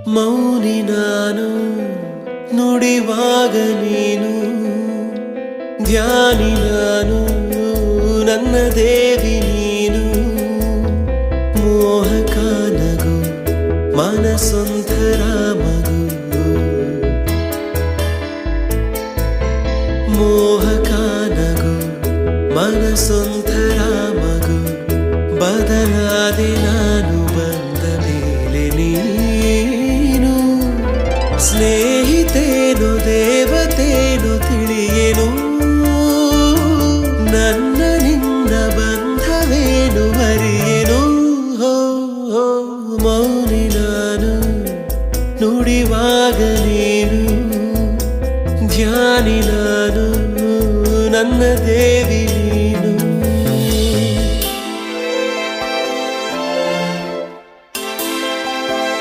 ಮೌನಿ ನಾನು ನುಡಿವಾಗ ನೀನು ಧ್ಯಾನಿ ನಾನು ನನ್ನ ದೇವಿ ನೀನು ಮೋಹಕ ನಗು ಮನಸೊಂಥರ ಮಗು ಮೋಹಕ ನಗು ಮನಸೊಂಥರ ಮಗು ಬದಲಾದೆ ನಾನು ಬಂದ ಮೇಲೆ ನೀನು ಸ್ನೇಹಿತೇನು ದೇವತೇನು ತಿಳಿಯೇನು ನನ್ನ ನಿನ್ನ ಬಂಧವೇನು ಅರಿಯೇನು ಹೋ ಹೋ ಮೌನಿ ನಾನು ನುಡಿವಾಗ ನೀನು ಧ್ಯಾನಿ ನಾನು ನನ್ನ ದೇವಿ